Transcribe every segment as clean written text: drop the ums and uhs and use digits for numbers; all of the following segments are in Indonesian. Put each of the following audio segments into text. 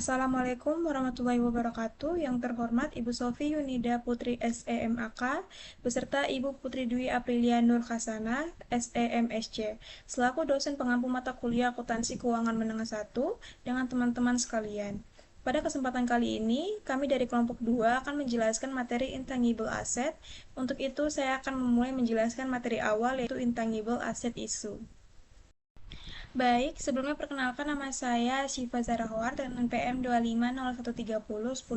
Assalamualaikum warahmatullahi wabarakatuh. Yang terhormat Ibu Sofi Yunida Putri SEMAK beserta Ibu Putri Dwi Aprilia Nur Khasana SEMSC selaku dosen pengampu mata kuliah Akuntansi Keuangan Menengah 1 dengan teman-teman sekalian. Pada kesempatan kali ini, kami dari kelompok 2 akan menjelaskan materi intangible asset. Untuk itu, saya akan memulai menjelaskan materi awal yaitu intangible asset issue. Baik, sebelumnya perkenalkan nama saya Syifa Zarahwar dengan PM 250130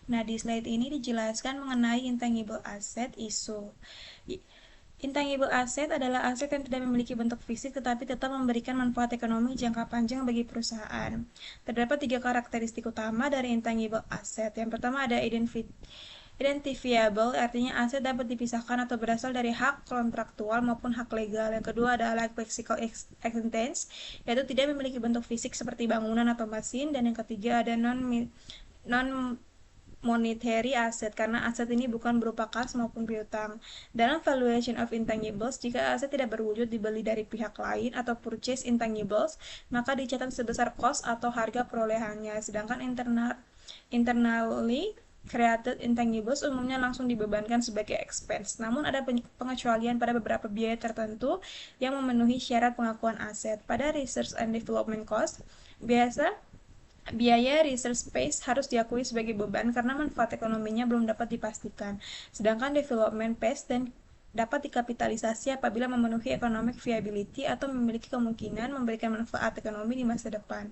Nah, di slide ini dijelaskan mengenai intangible asset issue. Intangible asset adalah aset yang tidak memiliki bentuk fisik tetapi tetap memberikan manfaat ekonomi jangka panjang bagi perusahaan. Terdapat 3 karakteristik utama dari intangible asset. Yang pertama ada identifiable, artinya aset dapat dipisahkan atau berasal dari hak kontraktual maupun hak legal. Yang kedua adalah lexical existence, yaitu tidak memiliki bentuk fisik seperti bangunan atau mesin. Dan yang ketiga ada non monetary asset, karena aset ini bukan berupa kas maupun piutang. Dalam valuation of intangibles, jika aset tidak berwujud dibeli dari pihak lain atau purchase intangibles, maka dicatat sebesar cost atau harga perolehannya. Sedangkan internally created intangibles umumnya langsung dibebankan sebagai expense. Namun ada pengecualian pada beberapa biaya tertentu yang memenuhi syarat pengakuan aset. Pada research and development cost, biaya research space harus diakui sebagai beban karena manfaat ekonominya belum dapat dipastikan. Sedangkan development phase dapat dikapitalisasi apabila memenuhi economic viability atau memiliki kemungkinan memberikan manfaat ekonomi di masa depan.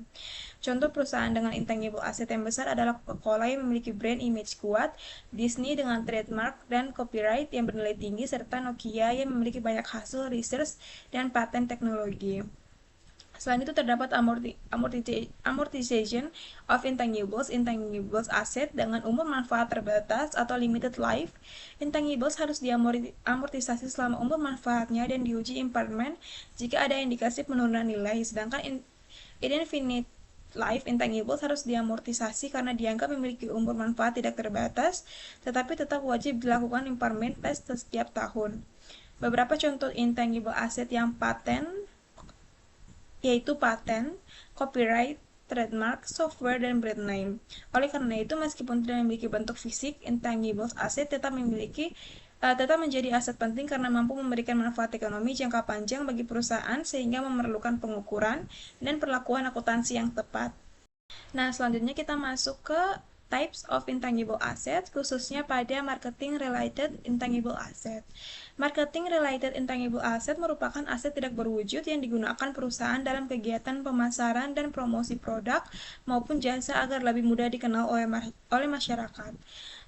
Contoh perusahaan dengan intangible asset yang besar adalah Coca-Cola yang memiliki brand image kuat, Disney dengan trademark dan copyright yang bernilai tinggi, serta Nokia yang memiliki banyak hasil research dan paten teknologi. Selain itu terdapat amortization of intangibles asset dengan umur manfaat terbatas atau limited life. Intangibles harus diamortisasi selama umur manfaatnya dan diuji impairment jika ada indikasi penurunan nilai. Sedangkan indefinite life intangibles harus diamortisasi karena dianggap memiliki umur manfaat tidak terbatas, tetapi tetap wajib dilakukan impairment test setiap tahun. Beberapa contoh intangible asset yang paten yaitu paten, copyright, trademark, software, dan brand name. Oleh karena itu, meskipun tidak memiliki bentuk fisik, intangible asset tetap menjadi aset penting karena mampu memberikan manfaat ekonomi jangka panjang bagi perusahaan sehingga memerlukan pengukuran dan perlakuan akuntansi yang tepat. Nah, selanjutnya kita masuk ke types of intangible assets, khususnya pada marketing related intangible asset. Marketing related intangible asset merupakan aset tidak berwujud yang digunakan perusahaan dalam kegiatan pemasaran dan promosi produk maupun jasa agar lebih mudah dikenal oleh masyarakat.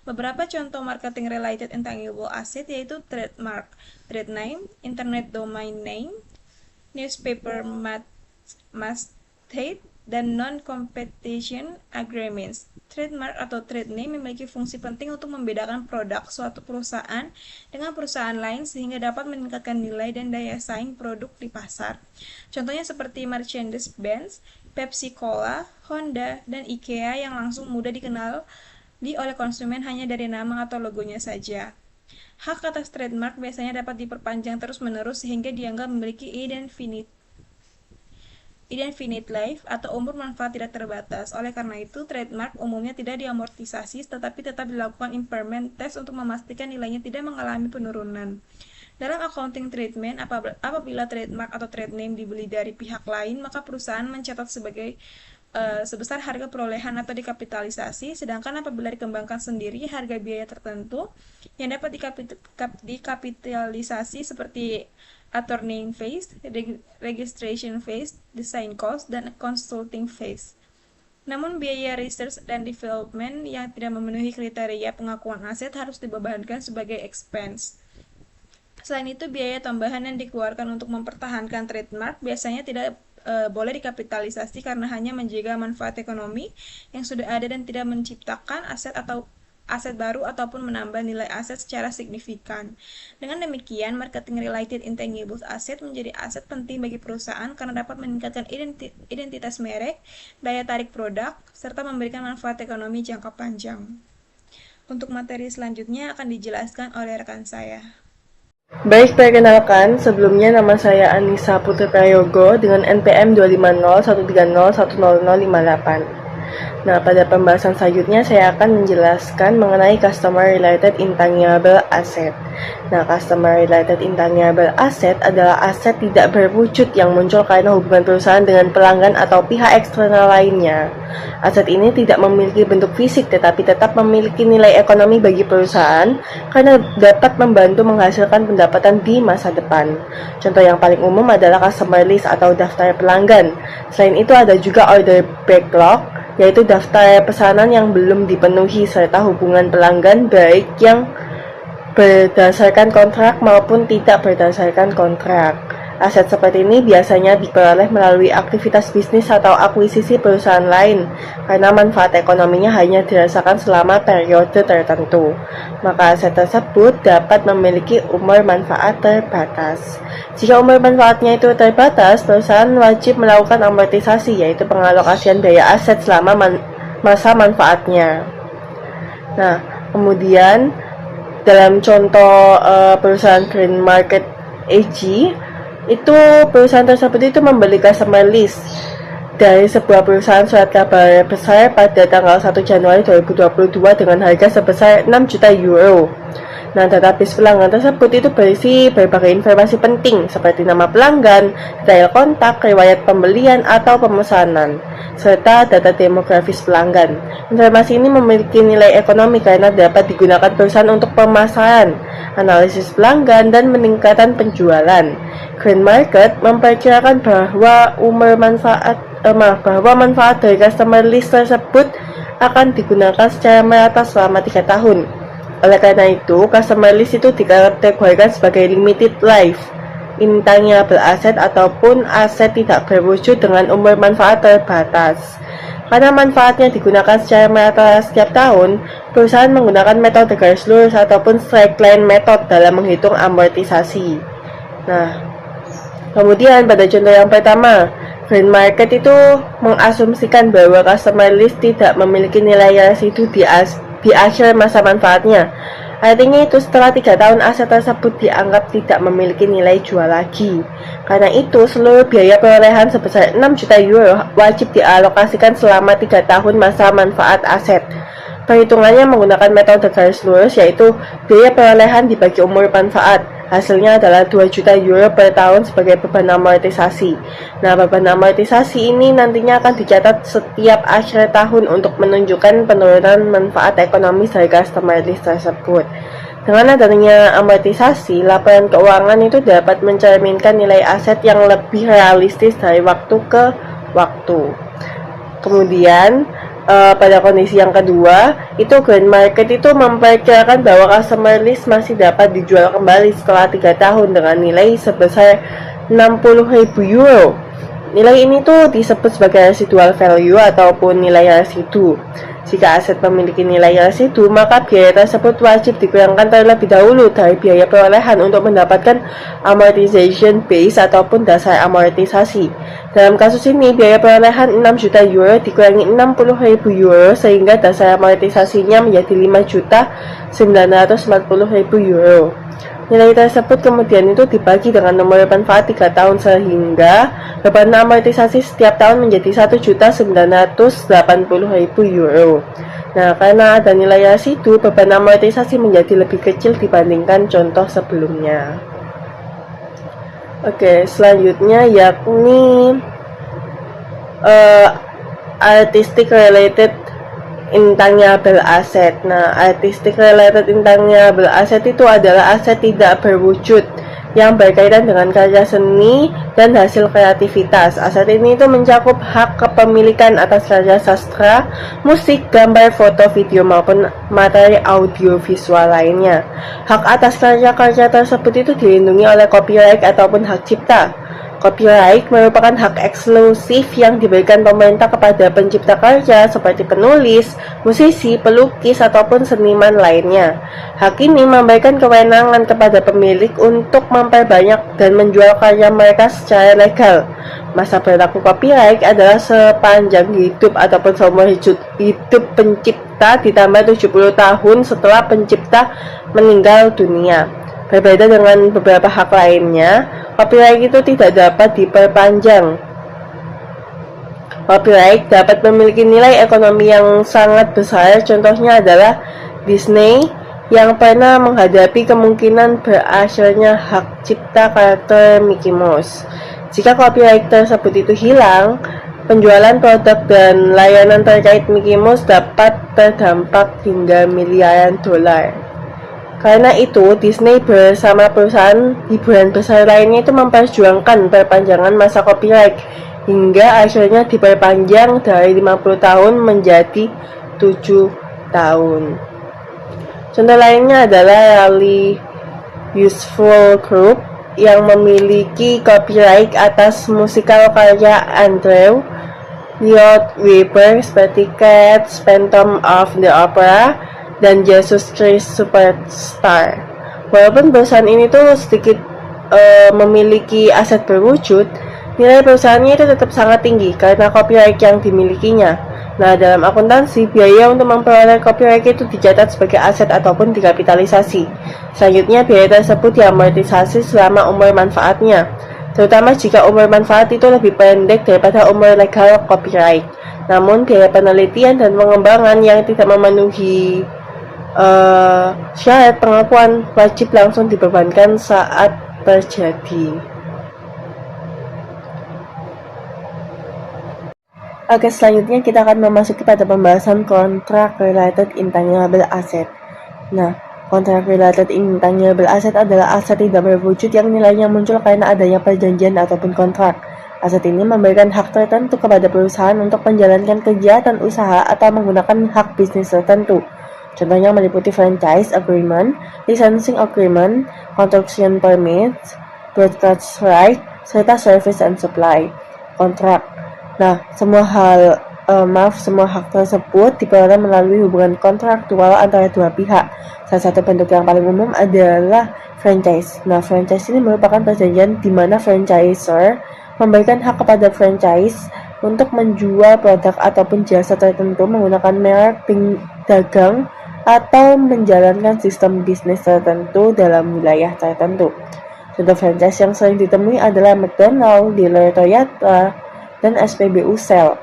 Beberapa contoh marketing related intangible asset yaitu trademark, trade name, internet domain name, newspaper masthead, dan non-competition agreements. Trademark atau trade name memiliki fungsi penting untuk membedakan produk suatu perusahaan dengan perusahaan lain sehingga dapat meningkatkan nilai dan daya saing produk di pasar. Contohnya seperti Mercedes-Benz, Pepsi-Cola, Honda, dan IKEA yang langsung mudah dikenal oleh konsumen hanya dari nama atau logonya saja. Hak atas trademark biasanya dapat diperpanjang terus-menerus sehingga dianggap memiliki indefinite life atau umur manfaat tidak terbatas. Oleh karena itu, trademark umumnya tidak diamortisasi tetapi tetap dilakukan impairment test untuk memastikan nilainya tidak mengalami penurunan. Dalam accounting treatment, apabila trademark atau trade name dibeli dari pihak lain, maka perusahaan mencatat sebesar harga perolehan atau dikapitalisasi, sedangkan apabila dikembangkan sendiri, harga biaya tertentu yang dapat dikapitalisasi seperti attorneying phase, registration phase, design cost, dan consulting phase. Namun biaya research dan development yang tidak memenuhi kriteria pengakuan aset harus dibebankan sebagai expense. Selain itu, biaya tambahan yang dikeluarkan untuk mempertahankan trademark biasanya tidak boleh dikapitalisasi karena hanya menjaga manfaat ekonomi yang sudah ada dan tidak menciptakan aset baru ataupun menambah nilai aset secara signifikan. Dengan demikian, marketing related intangible asset menjadi aset penting bagi perusahaan karena dapat meningkatkan identitas merek, daya tarik produk, serta memberikan manfaat ekonomi jangka panjang. Untuk materi selanjutnya akan dijelaskan oleh rekan saya. Baik, perkenalkan, sebelumnya nama saya Anissa Putri Prayogo dengan NPM 25013010058. Nah, pada pembahasan selanjutnya saya akan menjelaskan mengenai Customer Related Intangible Asset. Nah, Customer Related Intangible Asset adalah aset tidak berwujud yang muncul karena hubungan perusahaan dengan pelanggan atau pihak eksternal lainnya. Aset ini tidak memiliki bentuk fisik tetapi tetap memiliki nilai ekonomi bagi perusahaan karena dapat membantu menghasilkan pendapatan di masa depan. Contoh yang paling umum adalah customer list atau daftar pelanggan. Selain itu ada juga order backlog, yaitu daftar pesanan yang belum dipenuhi serta hubungan pelanggan baik yang berdasarkan kontrak maupun tidak berdasarkan kontrak. Aset seperti ini biasanya diperoleh melalui aktivitas bisnis atau akuisisi perusahaan lain karena manfaat ekonominya hanya dirasakan selama periode tertentu. Maka aset tersebut dapat memiliki umur manfaat terbatas. Jika umur manfaatnya itu terbatas, perusahaan wajib melakukan amortisasi, yaitu pengalokasian biaya aset selama masa manfaatnya. Nah, kemudian dalam contoh perusahaan Green Market AG, itu perusahaan tersebut itu membeli customer list dari sebuah perusahaan surat kabar besar pada tanggal 1 Januari 2022 dengan harga sebesar 6 juta euro. Nah, database pelanggan tersebut itu berisi berbagai informasi penting seperti nama pelanggan, detail kontak, riwayat pembelian atau pemesanan, serta data demografis pelanggan. Informasi ini memiliki nilai ekonomi karena dapat digunakan perusahaan untuk pemasaran, analisis pelanggan, dan peningkatan penjualan. Green Market memperkirakan bahwa manfaat dari customer list tersebut akan digunakan secara merata selama 3 tahun. Oleh karena itu, customer list itu dikategorikan sebagai limited life, intangible asset ataupun aset tidak berwujud dengan umur manfaat terbatas. Karena manfaatnya digunakan secara merata setiap tahun, perusahaan menggunakan metode garis lurus ataupun straight line method dalam menghitung amortisasi. Nah, kemudian pada contoh yang pertama, Green Market itu mengasumsikan bahwa customer list tidak memiliki nilai residu di akhir masa manfaatnya. Artinya itu setelah 3 tahun aset tersebut dianggap tidak memiliki nilai jual lagi. Karena itu seluruh biaya perolehan sebesar 6 juta euro wajib dialokasikan selama 3 tahun masa manfaat aset. Perhitungannya menggunakan metode garis lurus, yaitu biaya perolehan dibagi umur manfaat. Hasilnya adalah 2 juta euro per tahun sebagai beban amortisasi. Nah, beban amortisasi ini nantinya akan dicatat setiap akhir tahun untuk menunjukkan penurunan manfaat ekonomi dari customer list tersebut. Dengan adanya amortisasi, laporan keuangan itu dapat mencerminkan nilai aset yang lebih realistis dari waktu ke waktu. Kemudian, pada kondisi yang kedua, itu Green Market itu memperkirakan bahwa customer list masih dapat dijual kembali setelah 3 tahun dengan nilai sebesar 60.000 euro. Nilai ini tuh disebut sebagai residual value ataupun nilai residu. Jika aset memiliki nilai residu, maka biaya tersebut wajib dikurangkan terlebih dahulu dari biaya perolehan untuk mendapatkan amortization base ataupun dasar amortisasi. Dalam kasus ini, biaya perolehan 6 juta euro dikurangi 60.000 euro sehingga dasar amortisasinya menjadi 5.940.000 euro. Nilai tersebut kemudian itu dibagi dengan nomor manfaat 3 tahun sehingga beban amortisasi setiap tahun menjadi 1.980.000 euro. Nah, karena ada nilai residu, beban amortisasi menjadi lebih kecil dibandingkan contoh sebelumnya. Oke, selanjutnya yakni artistic related intangible asset. Nah, artistic related intangible asset itu adalah aset tidak berwujud yang berkaitan dengan karya seni dan hasil kreativitas. Aset ini itu mencakup hak kepemilikan atas karya sastra, musik, gambar, foto, video maupun materi audio visual lainnya. Hak atas karya-karya tersebut itu dilindungi oleh copyright ataupun hak cipta. Copyright merupakan hak eksklusif yang diberikan pemerintah kepada pencipta karya seperti penulis, musisi, pelukis, ataupun seniman lainnya. Hak ini memberikan kewenangan kepada pemilik untuk memperbanyak dan menjual karya mereka secara legal. Masa berlaku copyright adalah sepanjang hidup ataupun seumur hidup pencipta ditambah 70 tahun setelah pencipta meninggal dunia. Berbeda dengan beberapa hak lainnya, copyright itu tidak dapat diperpanjang. Copyright dapat memiliki nilai ekonomi yang sangat besar, contohnya adalah Disney yang pernah menghadapi kemungkinan berakhirnya hak cipta karakter Mickey Mouse. Jika copyright tersebut itu hilang, penjualan produk dan layanan terkait Mickey Mouse dapat terdampak hingga miliaran dolar. Karena itu, Disney bersama perusahaan hiburan besar lainnya itu memperjuangkan perpanjangan masa copyright hingga akhirnya diperpanjang dari 50 tahun menjadi 7 tahun. Contoh lainnya adalah Rally Useful Group yang memiliki copyright atas musikal karya Andrew Lloyd Webber seperti Cats, Phantom of the Opera, dan Jesus Christ Superstar. Walaupun perusahaan ini tuh sedikit memiliki aset berwujud, nilai perusahaannya itu tetap sangat tinggi karena copyright yang dimilikinya. Nah, dalam akuntansi, biaya untuk memperoleh copyright itu dicatat sebagai aset ataupun dikapitalisasi. Selanjutnya, biaya tersebut diamortisasi selama umur manfaatnya, terutama jika umur manfaat itu lebih pendek daripada umur legal copyright. Namun, biaya penelitian dan pengembangan yang tidak memenuhi syarat pengakuan wajib langsung dibebankan saat terjadi. Oke, selanjutnya kita akan memasuki pada pembahasan kontrak related intangible asset. Nah, kontrak related intangible asset adalah aset tidak berwujud yang nilainya muncul karena adanya perjanjian ataupun kontrak. Aset ini memberikan hak tertentu kepada perusahaan untuk menjalankan kegiatan usaha atau menggunakan hak bisnis tertentu. Contohnya meliputi franchise agreement, licensing agreement, construction permits, broadcast right, serta service and supply kontrak. Nah, semua hak tersebut diperoleh melalui hubungan kontraktual antara dua pihak. Salah satu bentuk yang paling umum adalah franchise. Nah, franchise ini merupakan perjanjian di mana franchisor memberikan hak kepada franchise untuk menjual produk ataupun jasa tertentu menggunakan merek dagang atau menjalankan sistem bisnis tertentu dalam wilayah tertentu. Contoh franchise yang sering ditemui adalah McDonald, dealer Toyota, dan SPBU Shell.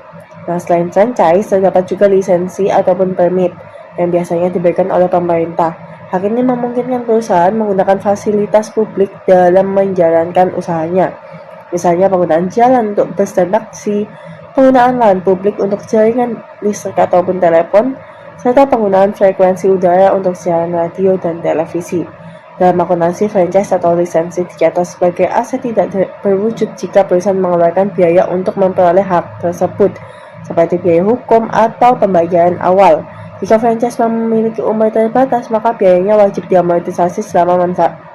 Nah, selain franchise, terdapat juga lisensi ataupun permit yang biasanya diberikan oleh pemerintah. Hak ini memungkinkan perusahaan menggunakan fasilitas publik dalam menjalankan usahanya. Misalnya penggunaan jalan untuk bus dan taksi, penggunaan lahan publik untuk jaringan listrik ataupun telepon, serta penggunaan frekuensi udara untuk siaran radio dan televisi. Dalam akuntansi, franchise atau lisensi dicatat sebagai aset tidak berwujud jika perusahaan mengeluarkan biaya untuk memperoleh hak tersebut, seperti biaya hukum atau pembayaran awal. Jika franchise memiliki umur terbatas, maka biayanya wajib diamortisasi selama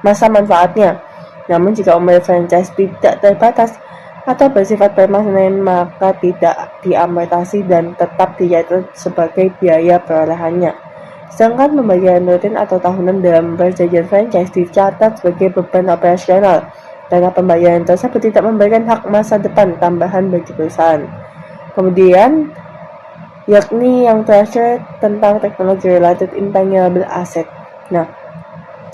masa manfaatnya. Namun jika umur franchise tidak terbatas atau bersifat permanen, maka tidak diamortisasi dan tetap dicatat sebagai biaya perolehannya. Sedangkan pembayaran rutin atau tahunan dalam perjanjian franchise dicatat sebagai beban operasional, karena pembayaran tersebut tidak memberikan hak masa depan tambahan bagi perusahaan. Kemudian, yakni yang terakhir tentang teknologi related intangible asset. Nah,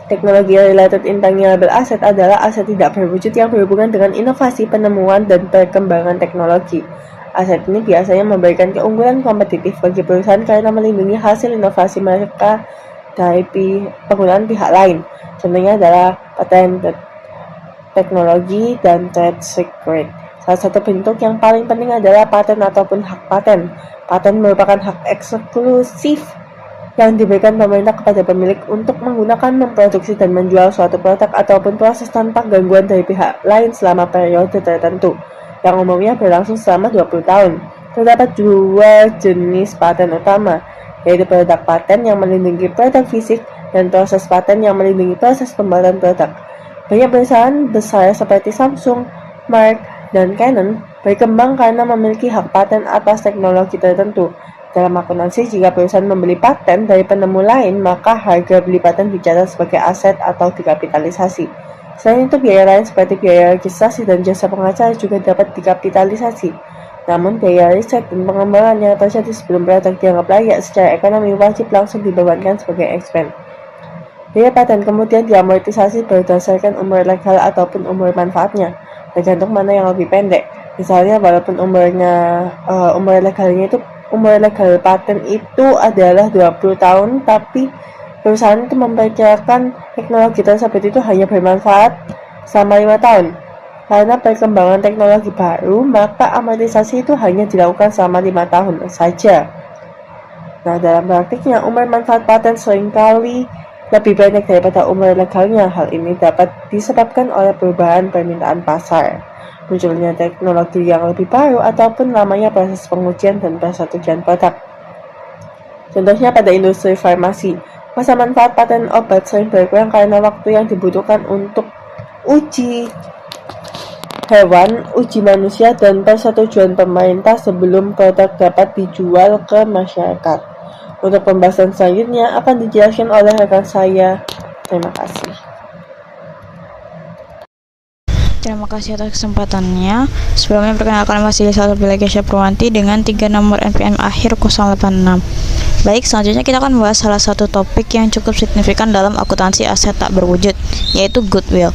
teknologi related intangible asset adalah aset tidak berwujud yang berhubungan dengan inovasi, penemuan, dan perkembangan teknologi. Aset ini biasanya memberikan keunggulan kompetitif bagi perusahaan karena melindungi hasil inovasi mereka dari penggunaan pihak lain. Contohnya adalah patent teknologi dan trade secret. Salah satu bentuk yang paling penting adalah paten ataupun hak paten. Paten merupakan hak eksklusif yang diberikan pemerintah kepada pemilik untuk menggunakan, memproduksi, dan menjual suatu produk ataupun proses tanpa gangguan dari pihak lain selama periode tertentu, yang umumnya berlangsung selama 20 tahun. Terdapat dua jenis paten utama, yaitu produk paten yang melindungi produk fisik dan proses paten yang melindungi proses pembuatan produk. Banyak perusahaan besar seperti Samsung, Merck, dan Canon berkembang karena memiliki hak paten atas teknologi tertentu. Dalam akuntansi, jika perusahaan membeli paten dari penemu lain, maka harga beli paten dicatat sebagai aset atau dikapitalisasi. Selain itu, biaya lain seperti biaya registrasi dan jasa pengacara juga dapat dikapitalisasi. Namun, biaya riset dan pengembangan yang terjadi sebelum produk dianggap layak secara ekonomi wajib langsung dibebankan sebagai expense. Biaya paten kemudian diamortisasi berdasarkan umur legal ataupun umur manfaatnya, tergantung mana yang lebih pendek. Misalnya walaupun umur legal paten itu adalah 20 tahun, tapi perusahaan itu memperkirakan teknologi tersebut itu hanya bermanfaat selama 5 tahun. Karena perkembangan teknologi baru, maka amortisasi itu hanya dilakukan selama 5 tahun saja. Nah, dalam praktiknya, umur manfaat paten seringkali lebih pendek daripada umur legalnya. Hal ini dapat disebabkan oleh perubahan permintaan pasar, munculnya teknologi yang lebih baru, ataupun lamanya proses pengujian dan persetujuan produk. Contohnya pada industri farmasi, masa manfaat paten obat sering berkurang karena waktu yang dibutuhkan untuk uji hewan, uji manusia, dan persetujuan pemerintah sebelum produk dapat dijual ke masyarakat. Untuk pembahasan selanjutnya akan dijelaskan oleh rekan saya. Terima kasih. Terima kasih atas kesempatannya. Sebelumnya perkenalkan masih Lisa Kesha Purwanti dengan 3 nomor NPM akhir 086. Baik, selanjutnya kita akan membahas salah satu topik yang cukup signifikan dalam akuntansi aset tak berwujud, yaitu goodwill.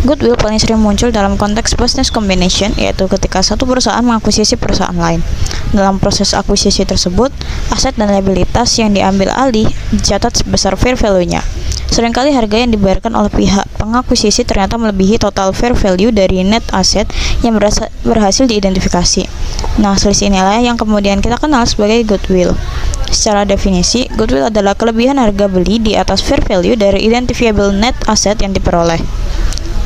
Goodwill paling sering muncul dalam konteks business combination, yaitu ketika satu perusahaan mengakuisisi perusahaan lain. Dalam proses akuisisi tersebut, aset dan liabilitas yang diambil alih dicatat sebesar fair value-nya. Seringkali harga yang dibayarkan oleh pihak pengakuisisi ternyata melebihi total fair value dari net asset yang berhasil diidentifikasi. Nah, selisih inilah yang kemudian kita kenal sebagai goodwill. Secara definisi, goodwill adalah kelebihan harga beli di atas fair value dari identifiable net asset yang diperoleh.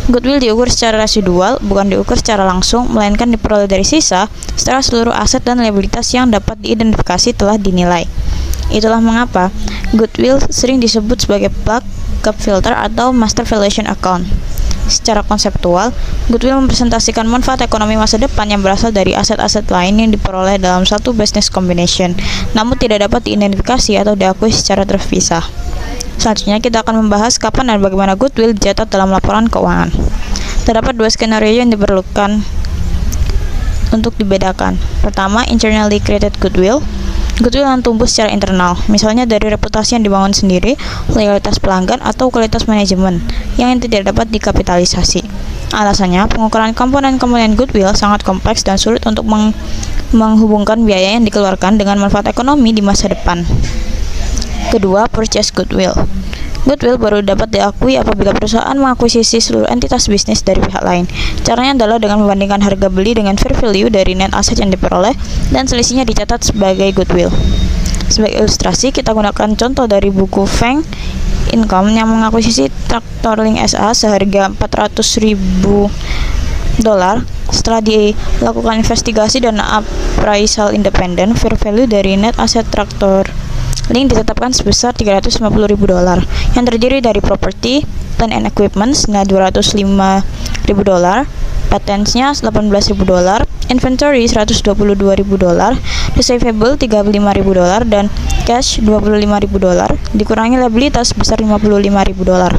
Goodwill diukur secara residual, bukan diukur secara langsung, melainkan diperoleh dari sisa setelah seluruh aset dan liabilitas yang dapat diidentifikasi telah dinilai. Itulah mengapa goodwill sering disebut sebagai plug, gap filter, atau master valuation account. Secara konseptual, goodwill mempresentasikan manfaat ekonomi masa depan yang berasal dari aset-aset lain yang diperoleh dalam satu business combination, namun tidak dapat diidentifikasi atau diakui secara terpisah. Selanjutnya kita akan membahas kapan dan bagaimana goodwill dicatat dalam laporan keuangan. Terdapat dua skenario yang diperlukan untuk dibedakan. Pertama, internally created goodwill. Goodwill yang tumbuh secara internal, misalnya dari reputasi yang dibangun sendiri, loyalitas pelanggan, atau kualitas manajemen yang tidak dapat dikapitalisasi. Alasannya, pengukuran komponen-komponen goodwill sangat kompleks dan sulit untuk menghubungkan biaya yang dikeluarkan dengan manfaat ekonomi di masa depan. Kedua, purchase goodwill. Goodwill baru dapat diakui apabila perusahaan mengakuisisi seluruh entitas bisnis dari pihak lain. Caranya adalah dengan membandingkan harga beli dengan fair value dari net asset yang diperoleh dan selisihnya dicatat sebagai goodwill. Sebagai ilustrasi, kita gunakan contoh dari buku Feng Income yang mengakuisisi Traktorling SA seharga $400.000. Setelah dilakukan investigasi dan appraisal independen, fair value dari net asset Traktorling ditetapkan sebesar $350.000 yang terdiri dari property, plant and equipment senilai $205.000, patentnya $18.000, inventory $122.000, receivable $35.000, dan cash $25.000, dikurangi liabilitas sebesar $55.000.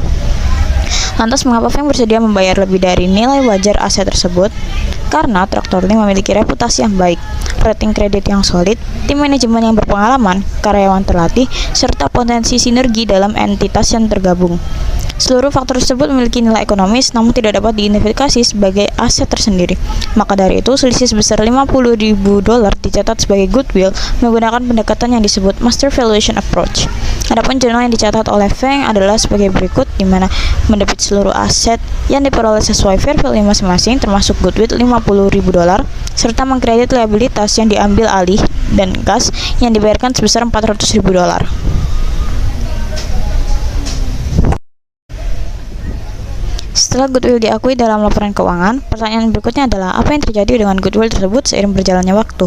Lantas mengapa Feng bersedia membayar lebih dari nilai wajar aset tersebut? Karena Traktorling memiliki reputasi yang baik, rating kredit yang solid, tim manajemen yang berpengalaman, karyawan terlatih, serta potensi sinergi dalam entitas yang tergabung. Seluruh faktor tersebut memiliki nilai ekonomis namun tidak dapat diidentifikasi sebagai aset tersendiri. Maka dari itu, selisih sebesar $50.000 dicatat sebagai goodwill menggunakan pendekatan yang disebut master valuation approach. Adapun jurnal yang dicatat oleh Feng adalah sebagai berikut, di mana mendebit seluruh aset yang diperoleh sesuai fair value masing-masing termasuk goodwill $50.000 serta mengkredit liabilitas yang diambil alih dan kas yang dibayarkan sebesar $400.000. Setelah goodwill diakui dalam laporan keuangan, pertanyaan berikutnya adalah apa yang terjadi dengan goodwill tersebut seiring berjalannya waktu?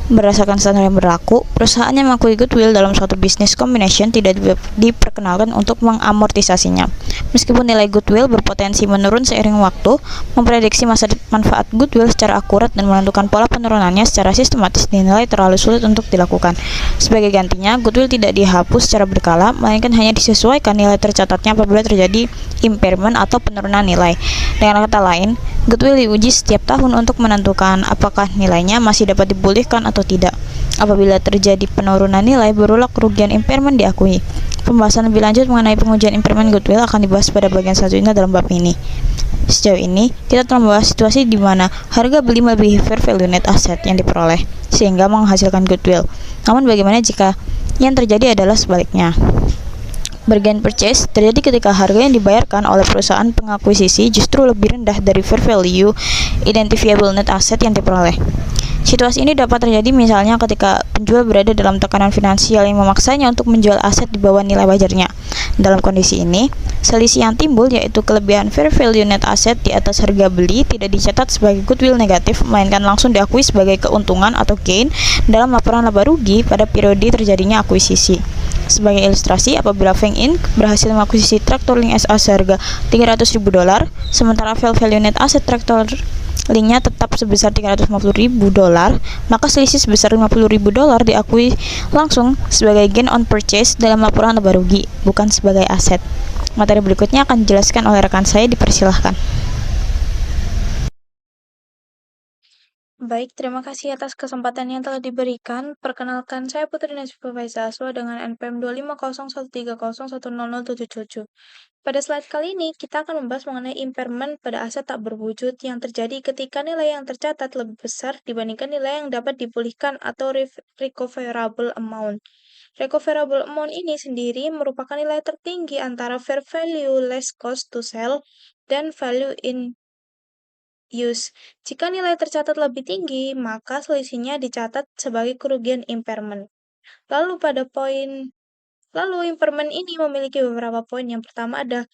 Berdasarkan standar yang berlaku, perusahaan yang mengakui goodwill dalam suatu business combination tidak diperkenalkan untuk mengamortisasinya. Meskipun nilai goodwill berpotensi menurun seiring waktu, memprediksi masa manfaat goodwill secara akurat dan menentukan pola penurunannya secara sistematis dinilai terlalu sulit untuk dilakukan. Sebagai gantinya, goodwill tidak dihapus secara berkala, melainkan hanya disesuaikan nilai tercatatnya apabila terjadi impairment atau penurunan nilai. Dengan kata lain, goodwill diuji setiap tahun untuk menentukan apakah nilainya masih dapat dipulihkan atau tidak. Apabila terjadi penurunan nilai, barulah kerugian impairment diakui. Pembahasan lebih lanjut mengenai pengujian impairment goodwill akan dibahas pada bagian selanjutnya dalam bab ini. Sejauh ini, kita telah membahas situasi di mana harga beli melebihi fair value net asset yang diperoleh, sehingga menghasilkan goodwill. Namun bagaimana jika yang terjadi adalah sebaliknya? Bargain purchase terjadi ketika harga yang dibayarkan oleh perusahaan pengakuisisi justru lebih rendah dari fair value identifiable net asset yang diperoleh. Situasi ini dapat terjadi misalnya ketika penjual berada dalam tekanan finansial yang memaksanya untuk menjual aset di bawah nilai wajarnya. Dalam kondisi ini, selisih yang timbul yaitu kelebihan fair value net asset di atas harga beli tidak dicatat sebagai goodwill negatif, melainkan langsung diakui sebagai keuntungan atau gain dalam laporan laba rugi pada periode terjadinya akuisisi. Sebagai ilustrasi, apabila Feng Inc. berhasil mengakuisisi Tractor Link SA seharga $300.000, sementara fair value net asset Tractor Linknya tetap sebesar $350.000, maka selisih sebesar $50.000 diakui langsung sebagai gain on purchase dalam laporan laba rugi, bukan sebagai aset. Materi berikutnya akan dijelaskan oleh rekan saya, dipersilahkan. Baik, terima kasih atas kesempatan yang telah diberikan. Perkenalkan, saya Putri Nazifah Faizaswa dengan NPM 25013010077. Pada slide kali ini, kita akan membahas mengenai impairment pada aset tak berwujud yang terjadi ketika nilai yang tercatat lebih besar dibandingkan nilai yang dapat dipulihkan atau recoverable amount. Recoverable amount ini sendiri merupakan nilai tertinggi antara fair value less cost to sell dan value in use. Jika nilai tercatat lebih tinggi, maka selisihnya dicatat sebagai kerugian impairment. Lalu impairment ini memiliki beberapa poin. Yang pertama ada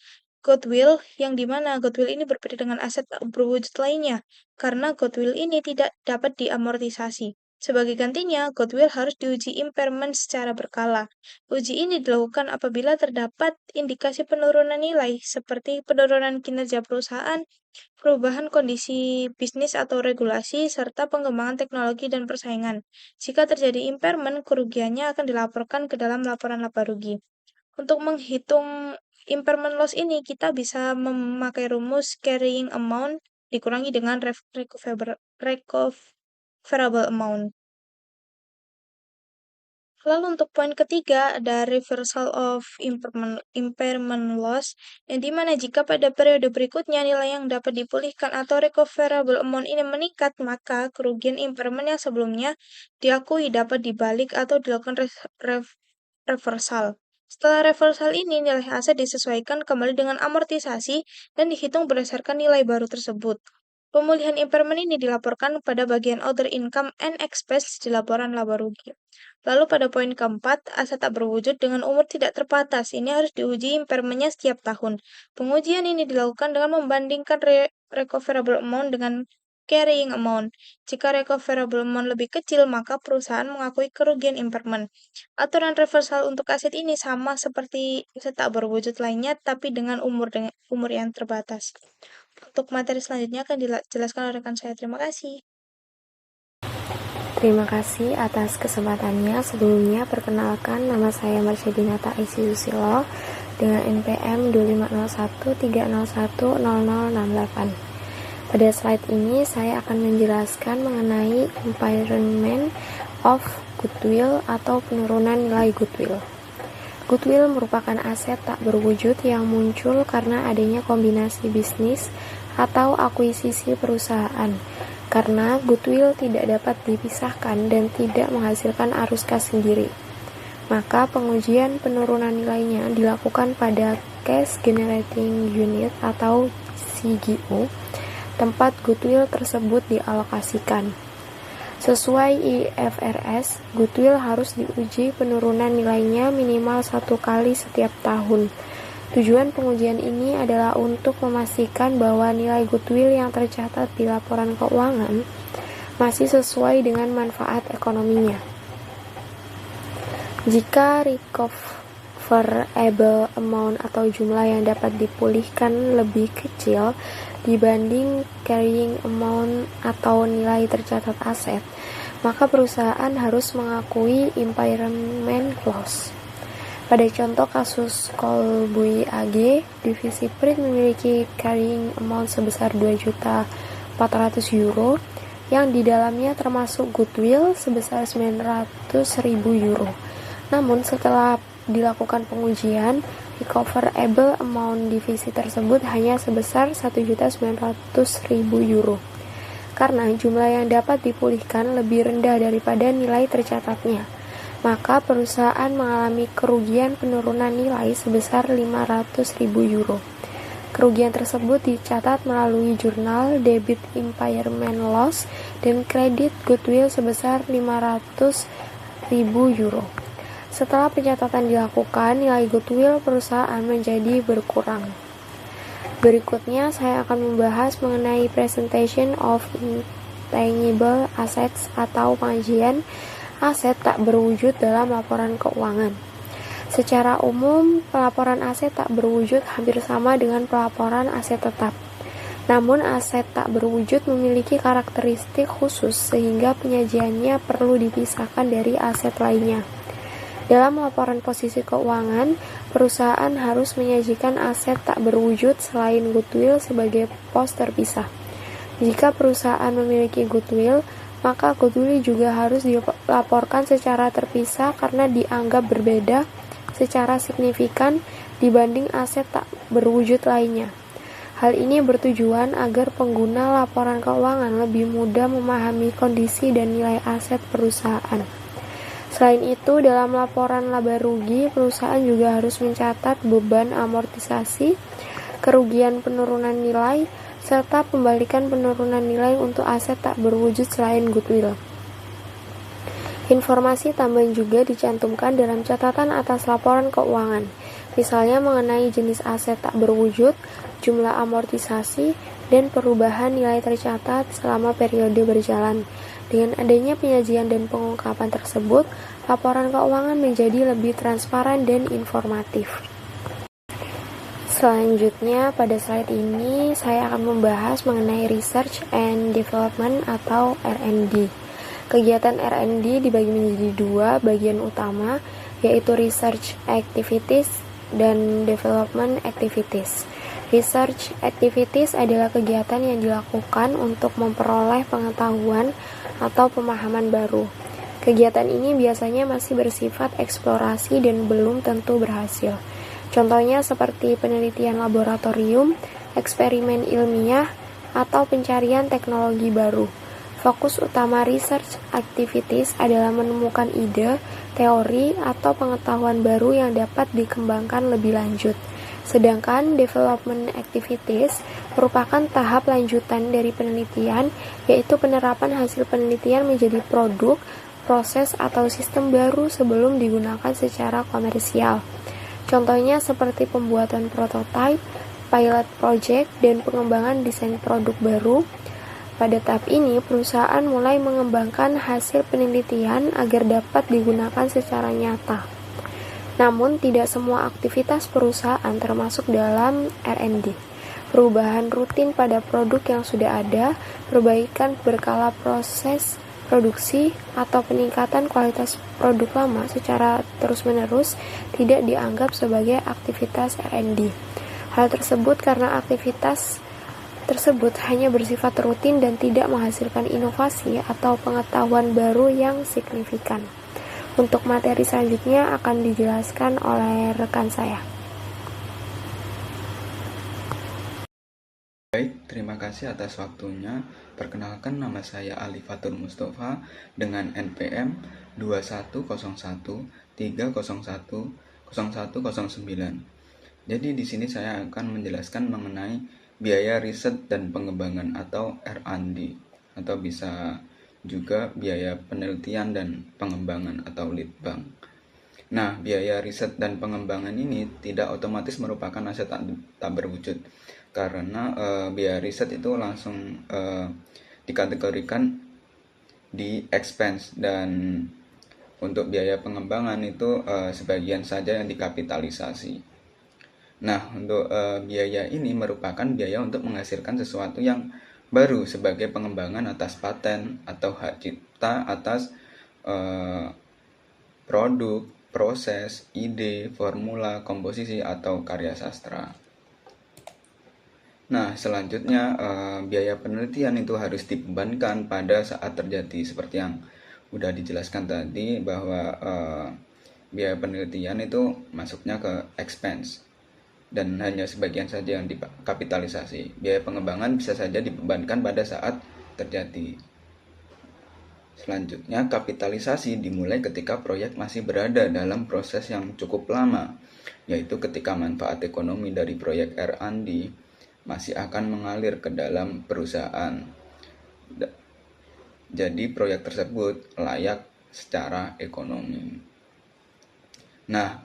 goodwill, yang dimana goodwill ini berbeda dengan aset tak berwujud lainnya, karena goodwill ini tidak dapat diamortisasi. Sebagai gantinya, goodwill harus diuji impairment secara berkala. Uji ini dilakukan apabila terdapat indikasi penurunan nilai, seperti penurunan kinerja perusahaan, perubahan kondisi bisnis atau regulasi, serta pengembangan teknologi dan persaingan. Jika terjadi impairment, kerugiannya akan dilaporkan ke dalam laporan laba rugi. Untuk menghitung impairment loss ini, kita bisa memakai rumus carrying amount dikurangi dengan recoverable amount. Lalu untuk poin ketiga ada reversal of impairment loss, yang dimana jika pada periode berikutnya nilai yang dapat dipulihkan atau recoverable amount ini meningkat, maka kerugian impairment yang sebelumnya diakui dapat dibalik atau dilakukan reversal. Setelah reversal ini, nilai aset disesuaikan kembali dengan amortisasi dan dihitung berdasarkan nilai baru tersebut. Pemulihan impairment ini dilaporkan pada bagian other income and expense di laporan laba rugi. Lalu pada poin keempat, aset tak berwujud dengan umur tidak terbatas. Ini harus diuji impairment-nya setiap tahun. Pengujian ini dilakukan dengan membandingkan recoverable amount dengan carrying amount. Jika recoverable amount lebih kecil, maka perusahaan mengakui kerugian impairment. Aturan reversal untuk aset ini sama seperti aset tak berwujud lainnya, tapi dengan umur yang terbatas. Untuk materi selanjutnya akan dijelaskan oleh rekan saya. Terima kasih. Terima kasih atas kesempatannya. Sebelumnya, perkenalkan nama saya Marsyadinata Aisy Susilo dengan NPM 25013010068. Pada slide ini, saya akan menjelaskan mengenai impairment of goodwill atau penurunan nilai goodwill. Goodwill merupakan aset tak berwujud yang muncul karena adanya kombinasi bisnis atau akuisisi perusahaan. Karena goodwill tidak dapat dipisahkan dan tidak menghasilkan arus kas sendiri, maka pengujian penurunan nilainya dilakukan pada Cash Generating Unit atau CGU, tempat goodwill tersebut dialokasikan. Sesuai IFRS, goodwill harus diuji penurunan nilainya minimal 1 kali setiap tahun. Tujuan pengujian ini adalah untuk memastikan bahwa nilai goodwill yang tercatat di laporan keuangan masih sesuai dengan manfaat ekonominya. Jika recoverable amount atau jumlah yang dapat dipulihkan lebih kecil dibanding carrying amount atau nilai tercatat aset, maka perusahaan harus mengakui impairment loss. Pada contoh kasus Colbui AG, divisi print memiliki carrying amount sebesar €2.400.000 yang di dalamnya termasuk goodwill sebesar 900.000 euro. Namun setelah dilakukan pengujian, recoverable amount divisi tersebut hanya sebesar 1.900.000 euro. Karena jumlah yang dapat dipulihkan lebih rendah daripada nilai tercatatnya, maka perusahaan mengalami kerugian penurunan nilai sebesar 500.000 euro. Kerugian tersebut dicatat melalui jurnal debit impairment loss dan kredit goodwill sebesar 500.000 euro. Setelah pencatatan dilakukan, nilai goodwill perusahaan menjadi berkurang. Berikutnya saya akan membahas mengenai presentation of intangible assets atau pengajian aset tak berwujud dalam laporan keuangan. Secara umum, pelaporan aset tak berwujud hampir sama dengan pelaporan aset tetap. Namun aset tak berwujud memiliki karakteristik khusus sehingga penyajiannya perlu dipisahkan dari aset lainnya. Dalam laporan posisi keuangan, perusahaan harus menyajikan aset tak berwujud selain goodwill sebagai pos terpisah. Jika perusahaan memiliki goodwill, maka goodwill juga harus dilaporkan secara terpisah karena dianggap berbeda secara signifikan dibanding aset tak berwujud lainnya. Hal ini bertujuan agar pengguna laporan keuangan lebih mudah memahami kondisi dan nilai aset perusahaan. Selain itu, dalam laporan laba rugi, perusahaan juga harus mencatat beban amortisasi, kerugian penurunan nilai, serta pembalikan penurunan nilai untuk aset tak berwujud selain goodwill. Informasi tambahan juga dicantumkan dalam catatan atas laporan keuangan, misalnya mengenai jenis aset tak berwujud, jumlah amortisasi, dan perubahan nilai tercatat selama periode berjalan. Dengan adanya penyajian dan pengungkapan tersebut, laporan keuangan menjadi lebih transparan dan informatif. Selanjutnya, pada slide ini saya akan membahas mengenai Research and Development atau R&D. Kegiatan R&D dibagi menjadi dua bagian utama, yaitu Research Activities dan Development Activities. Research Activities adalah kegiatan yang dilakukan untuk memperoleh pengetahuan atau pemahaman baru. Kegiatan ini biasanya masih bersifat eksplorasi dan belum tentu berhasil. Contohnya seperti penelitian laboratorium, eksperimen ilmiah, atau pencarian teknologi baru. Fokus utama research activities adalah menemukan ide, teori, atau pengetahuan baru yang dapat dikembangkan lebih lanjut. Sedangkan development activities merupakan tahap lanjutan dari penelitian, yaitu penerapan hasil penelitian menjadi produk, proses, atau sistem baru sebelum digunakan secara komersial. Contohnya seperti pembuatan prototipe, pilot project, dan pengembangan desain produk baru. Pada tahap ini, perusahaan mulai mengembangkan hasil penelitian agar dapat digunakan secara nyata. Namun, tidak semua aktivitas perusahaan termasuk dalam R&D. Perubahan rutin pada produk yang sudah ada, perbaikan berkala proses produksi, atau peningkatan kualitas produk lama secara terus-menerus tidak dianggap sebagai aktivitas R&D. Hal tersebut karena aktivitas tersebut hanya bersifat rutin dan tidak menghasilkan inovasi atau pengetahuan baru yang signifikan. Untuk materi selanjutnya akan dijelaskan oleh rekan saya. Baik, terima kasih atas waktunya. Perkenalkan, nama saya Ali Fatur Mustafa dengan NPM 210130101009. Jadi di sini saya akan menjelaskan mengenai biaya riset dan pengembangan atau R&D, atau bisa juga biaya penelitian dan pengembangan atau litbang. Nah, biaya riset dan pengembangan ini tidak otomatis merupakan aset tak berwujud, karena biaya riset itu langsung dikategorikan di expense, dan untuk biaya pengembangan itu sebagian saja yang dikapitalisasi. Nah, untuk biaya ini merupakan biaya untuk menghasilkan sesuatu yang baru sebagai pengembangan atas paten atau hak cipta atas produk, proses, ide, formula, komposisi, atau karya sastra. Nah, selanjutnya biaya penelitian itu harus dibebankan pada saat terjadi, seperti yang udah dijelaskan tadi bahwa biaya penelitian itu masuknya ke expense dan hanya sebagian saja yang dikapitalisasi. Biaya pengembangan bisa saja dibebankan pada saat terjadi. Selanjutnya, kapitalisasi dimulai ketika proyek masih berada dalam proses yang cukup lama, yaitu ketika manfaat ekonomi dari proyek R&D masih akan mengalir ke dalam perusahaan. Jadi proyek tersebut layak secara ekonomi. Nah,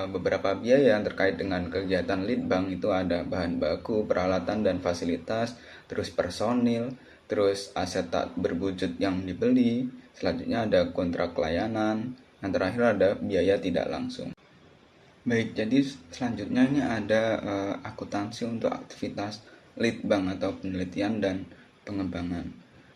beberapa biaya yang terkait dengan kegiatan lead bank itu ada bahan baku, peralatan dan fasilitas, terus personil, terus aset tak berwujud yang dibeli, selanjutnya ada kontrak layanan, yang terakhir ada biaya tidak langsung. Baik, jadi selanjutnya ini ada akuntansi untuk aktivitas lead bank atau penelitian dan pengembangan.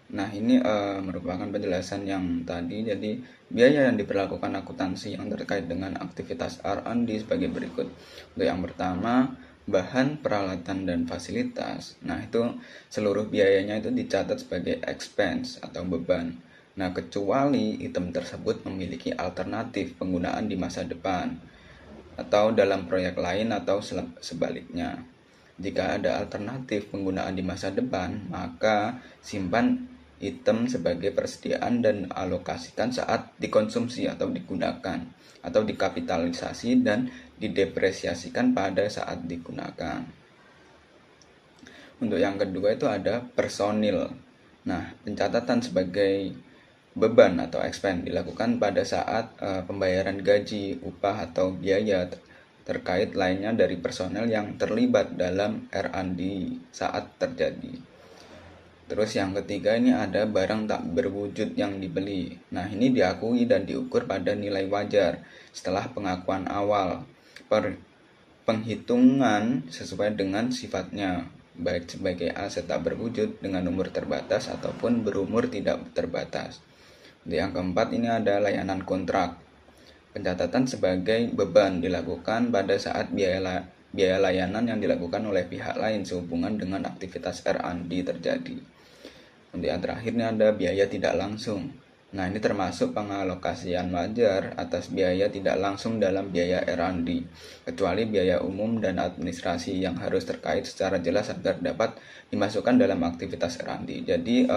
Nah, ini merupakan penjelasan yang tadi. Jadi, biaya yang diperlakukan akuntansi yang terkait dengan aktivitas R&D sebagai berikut. Untuk yang pertama, bahan, peralatan, dan fasilitas. Nah, itu seluruh biayanya itu dicatat sebagai expense atau beban. Nah, kecuali item tersebut memiliki alternatif penggunaan di masa depan atau dalam proyek lain atau sebaliknya. Jika ada alternatif penggunaan di masa depan, maka simpan item sebagai persediaan dan alokasikan saat dikonsumsi atau digunakan, atau dikapitalisasi dan didepresiasikan pada saat digunakan. Untuk yang kedua itu ada personil. Nah, pencatatan sebagai beban atau expense dilakukan pada saat pembayaran gaji, upah atau biaya terkait lainnya dari personel yang terlibat dalam R&D saat terjadi. Terus yang ketiga ini ada barang tak berwujud yang dibeli. Nah, ini diakui dan diukur pada nilai wajar setelah pengakuan awal. Penghitungan sesuai dengan sifatnya, baik sebagai aset tak berwujud dengan umur terbatas ataupun berumur tidak terbatas. Yang keempat ini ada layanan kontrak. Pencatatan sebagai beban dilakukan pada saat biaya layanan yang dilakukan oleh pihak lain sehubungan dengan aktivitas R&D terjadi. Untuk yang terakhir ini ada biaya tidak langsung. Nah, ini termasuk pengalokasian wajar atas biaya tidak langsung dalam biaya R&D, kecuali biaya umum dan administrasi yang harus terkait secara jelas agar dapat dimasukkan dalam aktivitas R&D. Jadi,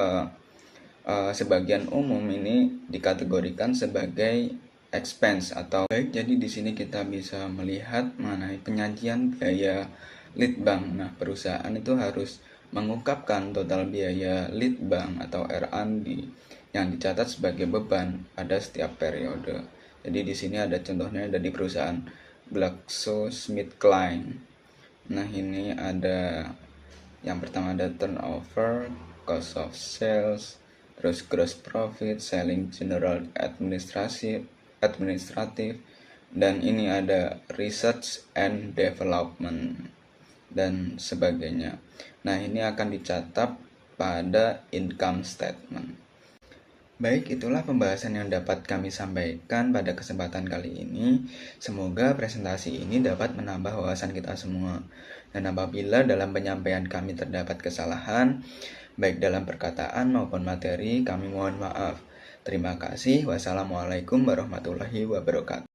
sebagian umum ini dikategorikan sebagai expense atau baik. Jadi di sini kita bisa melihat mengenai penyajian biaya lead bank. Nah, perusahaan itu harus mengungkapkan total biaya lead bank atau R&D yang dicatat sebagai beban pada setiap periode. Jadi di sini ada contohnya dari perusahaan GlaxoSmithKline. Nah, ini ada yang pertama ada turnover, cost of sales, terus gross profit, selling general administrative, dan ini ada research and development dan sebagainya. Nah, ini akan dicatat pada income statement. Baik, itulah pembahasan yang dapat kami sampaikan pada kesempatan kali ini. Semoga presentasi ini dapat menambah wawasan kita semua. Dan apabila dalam penyampaian kami terdapat kesalahan, baik dalam perkataan maupun materi, kami mohon maaf. Terima kasih. Wassalamualaikum warahmatullahi wabarakatuh.